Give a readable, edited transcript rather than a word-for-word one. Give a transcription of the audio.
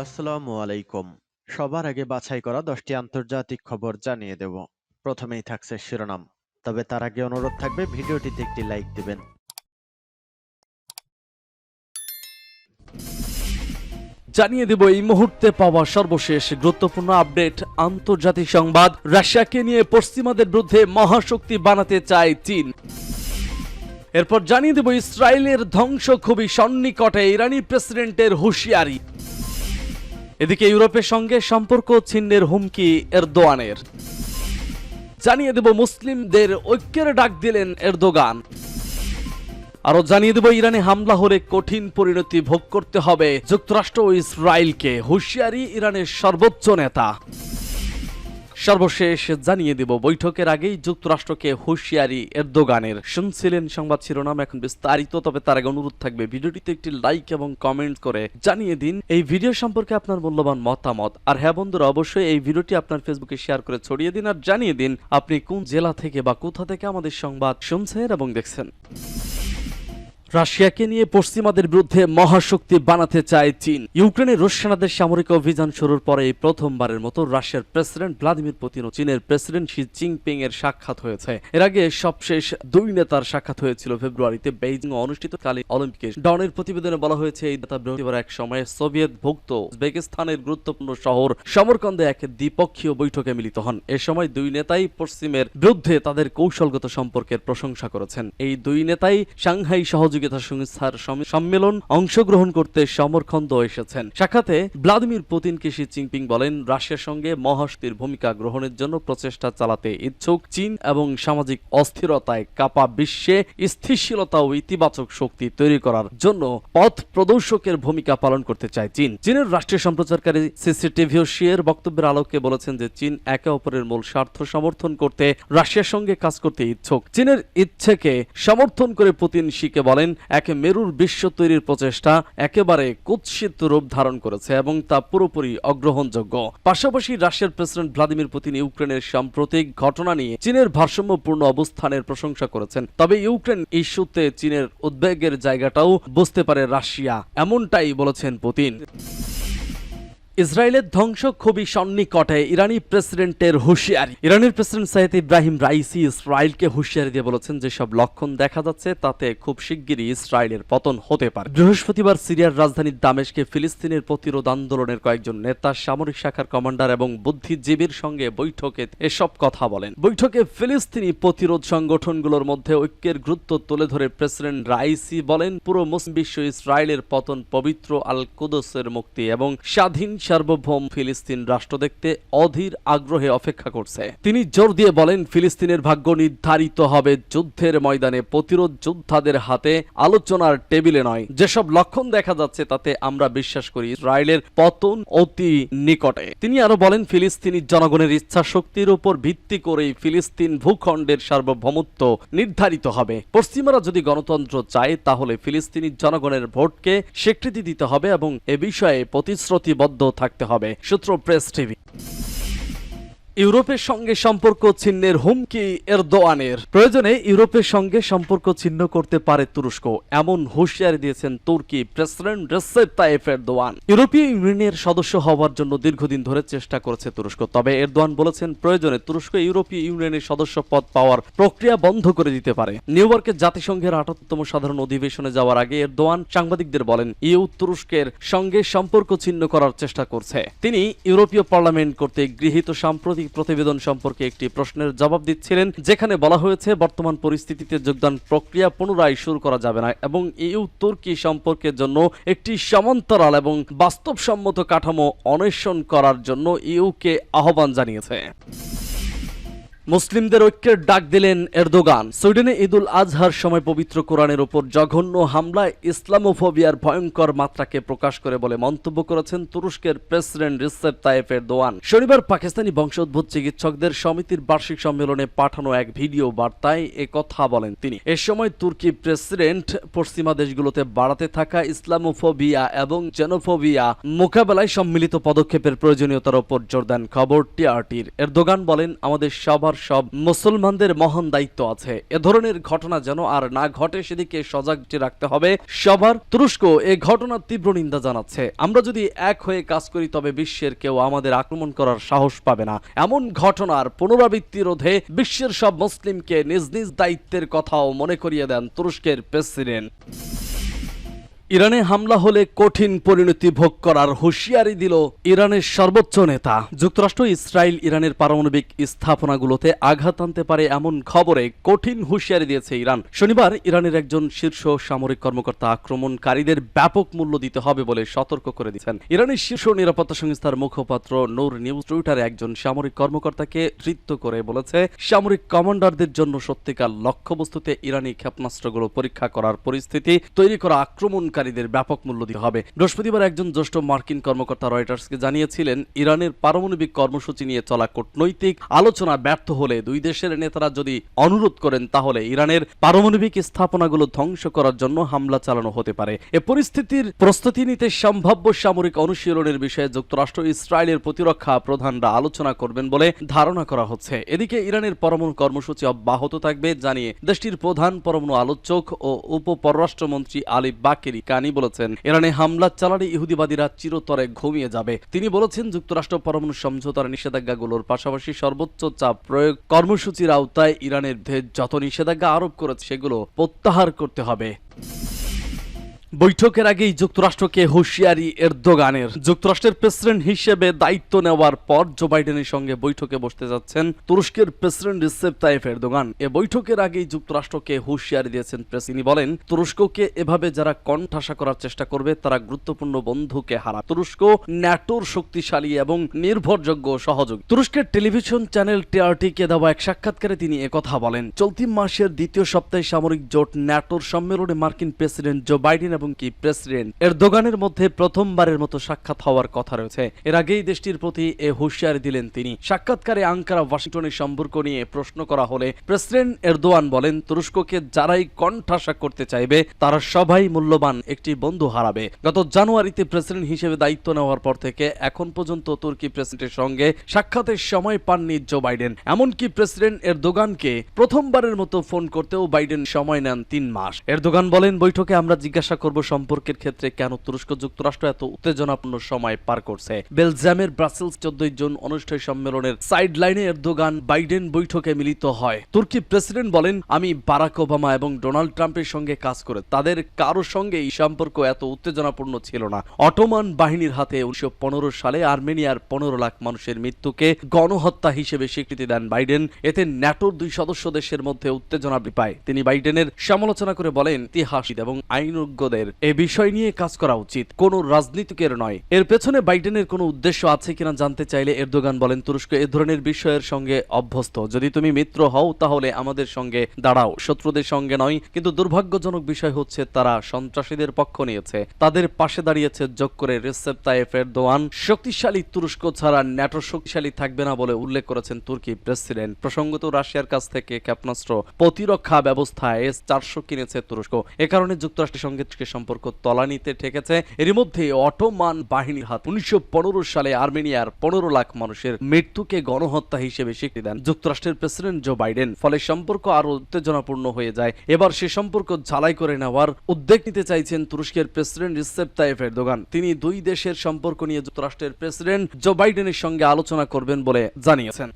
আসসালামু আলাইকুম। সবার আগে বাছাই করা ১০টি আন্তর্জাতিক খবর জানিয়ে দেব। প্রথমেই থাকছে শিরোনাম। তবে তার আগে অনুরোধ থাকবে ভিডিওটিতে একটি লাইক দিবেন। জানিয়ে দেব এই মুহূর্তে পাওয়া সর্বশেষ গুরুত্বপূর্ণ আপডেট। আন্তর্জাতিক সংবাদ। রাশিয়াকে নিয়ে পশ্চিমাদের বিরুদ্ধে মহাশক্তি বানাতে চায় চীন। এরপর জানিয়ে দেব ইসরায়েলের ধ্বংস খুবই সন্নিকটে, ইরানি প্রেসিডেন্টের হুঁশিয়ারি। এদিকে ইউরোপের সঙ্গে সম্পর্ক ছিন্নের হুমকি এরদোয়ানের। জানিয়ে দেব মুসলিমদের ঐক্যের ডাক দিলেন এরদোগান। আরো জানিয়ে দেব ইরানে হামলা হলে কঠিন পরিণতি ভোগ করতে হবে যুক্তরাষ্ট্র ও ইসরায়েলকে, হুঁশিয়ারি ইরানের সর্বোচ্চ নেতা। সর্বশেষ জানিয়ে দেব বৈঠকের আগেই যুক্তরাষ্ট্রকে হুঁশিয়ারি এরদোগানের। শুনছিলেন সংবাদ শিরোনাম, এখন বিস্তারিত। তবে তার আগে অনুরোধ থাকবে ভিডিওটিতে একটি লাইক এবং কমেন্ট করে জানিয়ে দিন এই ভিডিও সম্পর্কে আপনার মূল্যবান মতামত। আর হ্যাঁ বন্ধুরা, অবশ্যই এই ভিডিওটি আপনার ফেসবুকে শেয়ার করে ছড়িয়ে দিন আর জানিয়ে দিন আপনি কোন জেলা থেকে বা কোথা থেকে আমাদের সংবাদ শুনছেন এবং দেখছেন। রাশিয়াকে নিয়ে পশ্চিমাদের বিরুদ্ধে মহাশক্তি বানাতে চায় চীন। ইউক্রেনে রুশ সেনাদের সামরিক অভিযান শুরুর পরে এই প্রথমবারের মতো রাশিয়ার প্রেসিডেন্ট ভ্লাদিমির পুতিন ও চীনের প্রেসিডেন্ট শি জিনপিং এর সাক্ষাৎ হয়েছে। এর আগে সবশেষ দুই নেতার সাক্ষাৎ হয়েছিল ফেব্রুয়ারিতে বেইজিং অনুষ্ঠিতকালীন অলিম্পিকে। ডনের প্রতিবেদনে বলা হয়েছে এই নেতা বৃহস্পতিবার এক সময়ে সোভিয়েত ভুক্ত উজবেকিস্তানের গুরুত্বপূর্ণ শহর সমরকন্দে এক দ্বিপক্ষীয় বৈঠকে মিলিত হন। এ সময় দুই নেতাই পশ্চিমের বিরুদ্ধে তাদের কৌশলগত সম্পর্কের প্রশংসা করেছেন। এই দুই নেতাই সাংহাই সহযোগিতা সংস্থার সম্মেলন অংশগ্রহণ করতে সমরকন্দ এসেছেন। সাক্ষাতে ভ্লাদিমির পুতিনকে শি জিনপিং বলেন, রাশিয়ার সঙ্গে মহাশক্তির ভূমিকা গ্রহণের জন্য প্রচেষ্টা চালাতে ইচ্ছুক চীন এবং সামাজিক অস্থিরতায় কাপা বিশ্বে স্থিতিশীলতা ও ইতিবাচক শক্তি তৈরি করার জন্য পথ প্রদর্শকের ভূমিকা পালন করতে চায় চীন। চীনের রাষ্ট্রীয় সম্প্রচারকারী সিসিটিভি এর বক্তব্যের আলোকে বলেছেন যে চীন একে অপরের মূল স্বার্থ সমর্থন করতে রাশিয়ার সঙ্গে কাজ করতে ইচ্ছুক। চীনের ইচ্ছেকে সমর্থন করে পুতিন শিকে বলেন, এক মেরুর বিশ্ব তৈরির প্রচেষ্টা একেবারে কুৎসিত রূপ ধারণ করেছে এবং তা পুরোপুরি অগ্রহণযোগ্য। পাশাপাশি রাশিয়ার প্রেসিডেন্ট ভ্লাদিমির পুতিন ইউক্রেনের সাম্প্রতিক ঘটনা নিয়ে চীনের ভারসাম্যপূর্ণ অবস্থানের প্রশংসা করেছেন। তবে ইউক্রেন ইস্যুতে চীনের উদ্বেগের জায়গাটাও বুঝতে পারে রাশিয়া, এমনটাই বলেছেন পুতিন। ইসরায়েলের ধ্বংস খুবই সন্নিকটে, ইরানি প্রেসিডেন্টের হুঁশিয়ারি। ইরানের প্রেসিডেন্ট সাইয়েদ ইব্রাহিম রাইসি ইসরায়েলকে হুঁশিয়ারি দিয়ে বলেছেন, যেসব লক্ষণ দেখা যাচ্ছে তাতে খুব শিগগিরই ইসরায়েলের পতন হতে পারে। বৃহস্পতিবার সিরিয়ার রাজধানী দামেস্কে ফিলিস্তিনের প্রতিরোধ আন্দোলনের কয়েকজন নেতা, সামরিক শাখার কমান্ডার এবং বুদ্ধিজীবীর সঙ্গে বৈঠকে এসব কথা বলেন। বৈঠকে ফিলিস্তিনি প্রতিরোধ সংগঠনগুলোর মধ্যে ঐক্যের গুরুত্ব তুলে ধরে প্রেসিডেন্ট রাইসি বলেন, পুরো মুসলিম বিশ্ব ইসরায়েলের পতন, পবিত্র আল কুদসের মুক্তি এবং স্বাধীন সার্বভৌম ফিলিস্তিন রাষ্ট্র দেখতে অধীর আগ্রহে অপেক্ষা করছে। তিনি জোর দিয়ে বলেন, ফিলিস্তিনের ভাগ্য নির্ধারিত হবে যুদ্ধের ময়দানে, প্রতিরোধ যোদ্ধাদের হাতে, আলোচনার টেবিলে নয়। যেসব লক্ষণ দেখা যাচ্ছে তাতে আমরা বিশ্বাস করি ইসরায়েলের পতন অতি নিকটে। তিনি আরো বলেন, ফিলিস্তিনি জনগণের ইচ্ছা শক্তির উপর ভিত্তি করেই ফিলিস্তিন ভূখণ্ডের সার্বভৌমত্ব নির্ধারিত হবে। পশ্চিমারা যদি গণতন্ত্র চায় তাহলে ফিলিস্তিনি জনগণের ভোটকে স্বীকৃতি দিতে হবে এবং এ বিষয়ে প্রতিশ্রুতিবদ্ধ থাকতে হবে। সূত্র প্রেস টিভি। ইউরোপের সঙ্গে সম্পর্ক ছিন্নের হুমকি এরদোয়ানের। প্রয়োজনে ইউরোপের সঙ্গে সম্পর্ক ছিন্ন করতে পারে তুরস্ক, এমন হুঁশিয়ারি দিয়েছেন তুর্কি প্রেসিডেন্ট রেসেপ তাইয়েপ এরদোয়ান। ইউরোপীয় ইউনিয়নের সদস্য হওয়ার জন্য দীর্ঘদিন ধরে চেষ্টা করেছে তুরস্ক। তবে এরদোয়ান বলেছেন, প্রয়োজনে তুরস্ক ইউরোপীয় ইউনিয়নের সদস্য পদ পাওয়ার প্রক্রিয়া বন্ধ করে দিতে পারে। নিউ ইয়র্কে জাতিসংঘের ৭৮তম সাধারণ অধিবেশনে যাওয়ার আগে এরদোয়ান সাংবাদিকদের বলেন, ইউ তুরস্কের সঙ্গে সম্পর্ক ছিন্ন করার চেষ্টা করছে। তিনি ইউরোপীয় পার্লামেন্ট কর্তৃক গৃহীত সাম্প্রতিক প্রতিবেদন সম্পর্কে একটি প্রশ্নের জবাব দিচ্ছিলেন, যেখানে বলা হয়েছে বর্তমান পরিস্থিতিতে যোগদান প্রক্রিয়া পুনরায় শুরু করা যাবে না এবং ইউ তুর্কি সম্পর্কের জন্য একটি সমান্তরাল এবং বাস্তবসম্মত কাঠামো অন্বেষণ করার জন্য ইউকে আহ্বান জানিয়েছে। মুসলিমদের ঐক্যের ডাক দিলেন এরদোগান। সুইডেনে ঈদুল আজহার সময় পবিত্র কোরআনের উপর জঘন্য হামলায় ইসলামোফোবিয়ার ভয়ঙ্কর মাত্রাকে প্রকাশ করে বলে মন্তব্য করেছেন তুরস্কের প্রেসিডেন্ট রিসেপ তাইয়েপ এরদোয়ান। শনিবার পাকিস্তানি বংশোদ্ভূত চিকিৎসকদের সমিতির বার্ষিক সম্মেলনে পাঠানো এক ভিডিও বার্তায় কথা বলেন তিনি। এ সময় তুর্কি প্রেসিডেন্ট পশ্চিমা দেশগুলোতে বাড়াতে থাকা ইসলামোফোবিয়া এবং জেনোফোবিয়া মোকাবেলায় সম্মিলিত পদক্ষেপের প্রয়োজনীয়তার উপর জোর দেন। খবর টিআরটির। এরদোগান বলেন, আমাদের সবার সব মুসলমানদের মহান দায়িত্ব আছে। এ ধরনের ঘটনা যেন আর না ঘটে সেদিকে সজাগ রাখতে হবে সবার। তুরস্ক এ ঘটনার তীব্র নিন্দা জানাচ্ছে। আমরা যদি এক হয়ে কাজ করি তবে বিশ্বের কেউ আমাদের আক্রমণ করার সাহস পাবে না। এমন ঘটনার পুনরাবৃত্তি রোধে বিশ্বের সব মুসলিমকে নিজ নিজ দায়িত্বের কথাও মনে করিয়ে দেন তুরস্কের প্রেসিডেন্ট। ইরানে হামলা হলে কঠিন পরিণতি ভোগ করার হুঁশিয়ারি দিল ইরানের সর্বোচ্চ নেতা। যুক্তরাষ্ট্র ইসরায়েল ইরানের পারমাণবিক স্থাপনাগুলোতে আঘাত আনতে পারে এমন খবরে কঠিন হুঁশিয়ারি দিয়েছে ইরান। শনিবার ইরানের একজন শীর্ষ সামরিক কর্মকর্তা আক্রমণকারীদের ব্যাপক মূল্য দিতে হবে বলে সতর্ক করে দিয়েছেন। ইরানের শীর্ষ নিরাপত্তা সংস্থার মুখপাত্র নূর নিউজ টুইটারে একজন সামরিক কর্মকর্তাকে ধৃত করে বলেছে, সামরিক কমান্ডারদের জন্য সত্যিকার লক্ষ্যবস্তুতে ইরানি ক্ষেপণাস্ত্রগুলো পরীক্ষা করার পরিস্থিতি তৈরি করা আক্রমণ ব্যাপক মূল্য দিতে হবে। বৃহস্পতিবার একজন জ্যেষ্ঠ মার্কিন কর্মকর্তা রয়টার্সকে জানিয়েছিলেন, ইরানের পারমাণবিক কর্মসূচি নিয়ে চলা কূটনৈতিক আলোচনা ব্যর্থ হলে দুই দেশের নেতারা যদি অনুরোধ করেন তাহলে ইরানের পারমাণবিক স্থাপনাগুলো ধ্বংস করার জন্য হামলা চালানো হতে পারে। এ পরিস্থিতির প্রস্তুতি নিতে সম্ভাব্য সামরিক অনুশীলনের বিষয়ে যুক্তরাষ্ট্র ইসরায়েলের প্রতিরক্ষা প্রধানরা আলোচনা করবেন বলে ধারণা করা হচ্ছে। এদিকে ইরানের পরমাণু কর্মসূচি অব্যাহত থাকবে জানিয়ে দেশটির প্রধান পরমাণু আলোচক ও উপ পররাষ্ট্রমন্ত্রী আলী বাকেরি কানি বলেছেন, ইরানে হামলা চালালে ইহুদিবাদীরা চিরতরে ঘুমিয়ে যাবে। তিনি বলেছেন, যুক্তরাষ্ট্র পরমাণু সমঝোতার নিষেধাজ্ঞাগুলোর পাশাপাশি সর্বোচ্চ চাপ প্রয়োগ কর্মসূচির আওতায় ইরানের যত নিষেধাজ্ঞা আরোপ করেছে সেগুলো প্রত্যাহার করতে হবে। বৈঠকের আগেই যুক্তরাষ্ট্রকে হুঁশিয়ারি এরদোগানের। যুক্তরাষ্ট্রের প্রেসিডেন্ট হিসেবে দায়িত্ব নেওয়ার পর জো বাইডেনের সঙ্গে বৈঠকে বসতে যাচ্ছেন তুরস্কের প্রেসিডেন্ট রিসেপ তাইপ এরদোগান। এ বৈঠকের আগেই যুক্তরাষ্ট্রকে হুঁশিয়ারি দিয়েছেন তিনি বলেন, তুরস্ককে এভাবে যারা কণ্ঠাসা করার চেষ্টা করবে তারা গুরুত্বপূর্ণ বন্ধুকে হারাবে। তুরস্ক ন্যাটোর শক্তিশালী এবং নির্ভরযোগ্য সহযোগী। তুরস্কের টেলিভিশন চ্যানেল টিআরটিকে দেওয়া এক সাক্ষাৎকারে তিনি একথা বলেন। চলতি মাসের দ্বিতীয় সপ্তাহে সামরিক জোট ন্যাটোর সম্মেলনে মার্কিন প্রেসিডেন্ট জো বাইডেন এবং প্রেসিডেন্ট এরদোগানের মধ্যে প্রথমবারের মতো সাক্ষাৎ হওয়ার কথা রয়েছে। এর আগেই দেশটির প্রতি এ হুঁশিয়ারি দিলেন তিনি। সাক্ষাৎকারে আঙ্কারা ওয়াশিংটনের সম্পর্ক নিয়ে প্রশ্ন করা হলে প্রেসিডেন্ট এরদোয়ান বলেন, তুরস্ককে যারাই কণ্ঠাসা করতে চাইবে তারা সবাই মূল্যবান একটি বন্ধু হারাবে। গত জানুয়ারিতে প্রেসিডেন্ট হিসেবে দায়িত্ব নেওয়ার পর থেকে এখন পর্যন্ত তুর্কি প্রেসিডেন্টের সঙ্গে সাক্ষাতের সময় পাননি জো বাইডেন। এমনকি প্রেসিডেন্ট এরদোগানকে প্রথমবারের মতো ফোন করতেও বাইডেন সময় নেন 3 মাস। এরদোগান বলেন, বৈঠকে আমরা জিজ্ঞাসা করব সম্পর্কের ক্ষেত্রে কেন তুরস্ক যুক্তরাষ্ট্র এত উত্তেজনাপূর্ণ সময় পার করছে। বেলজিয়ামের ব্রাসেলস 14 জুন অনুষ্ঠিত সম্মেলনের সাইড লাইনে এরদোগান বাইডেন বৈঠকে মিলিত হয়। তুর্কি প্রেসিডেন্ট বলেন, আমি বারাক ওবামা এবং ডোনাল্ড ট্রাম্পের সঙ্গে কাজ করে তাদের কারোর সঙ্গে এই সম্পর্ক এত উত্তেজনাপূর্ণ ছিল না। অটোমান বাহিনীর হাতে 1915 সালে আর্মেনিয়ার 15 লাখ মানুষের মৃত্যুকে গণহত্যা হিসেবে স্বীকৃতি দেন বাইডেন। এতে ন্যাটোর 2 সদস্য দেশের মধ্যে উত্তেজনা বৃদ্ধি পায়। তিনি বাইডেনের সমালোচনা করে বলেন, ইতিহাসবিদ এবং আইনজ্ঞদের এ বিষয় নিয়ে কাজ করা উচিত, কোনো রাজনীতিকের নয়। এর পেছনে বাইডেনের কোনো উদ্দেশ্য আছে কিনা জানতে চাইলে এরদোগান বলেন, তুরস্ক এ ধরনের বিষয়ের সঙ্গে অভ্যস্ত। যদি তুমি মিত্র হও তাহলে আমাদের সঙ্গে দাঁড়াও, শত্রুদের সঙ্গে নয়। কিন্তু দুর্ভাগ্যজনক বিষয় হচ্ছে তারা সন্ত্রাসীদের পক্ষ নিয়েছে, তাদের পাশে দাঁড়িয়েছে। যোগ করে রিসেপ তাইপ এরদোয়ান শক্তিশালী তুরস্ক ছাড়া ন্যাটো শক্তিশালী থাকবে না বলে উল্লেখ করেছেন তুর্কি প্রেসিডেন্ট। প্রসঙ্গত, রাশিয়ার কাছ থেকে ক্ষেপণাস্ত্র প্রতিরক্ষা ব্যবস্থা S-400 কিনেছে তুরস্ক। এ কারণে যুক্তরাষ্ট্রের সঙ্গে সম্পর্ক তলানিতে ঠেকেছে। এর মধ্যে অটোমান বাহিনীর হাত 1915 সালে আর্মেনিয়ার 15 লাখ মানুষের মৃত্যুকে গণহত্যা হিসেবে স্বীকৃতি দেন যুক্তরাষ্ট্রের প্রেসিডেন্ট জো বাইডেন। ফলে সম্পর্ক আরো উত্তেজনাপূর্ণ হয়ে যায়। এবার সে সম্পর্ক ঝালাই করে নেওয়ার উদ্যোগ নিতে চাইছেন তুরস্কের প্রেসিডেন্ট রিসেপ তাইপ এরদোগান। তিনি দুই দেশের সম্পর্ক নিয়ে যুক্তরাষ্ট্রের প্রেসিডেন্ট জো বাইডেনের সঙ্গে আলোচনা করবেন বলে জানিয়েছেন।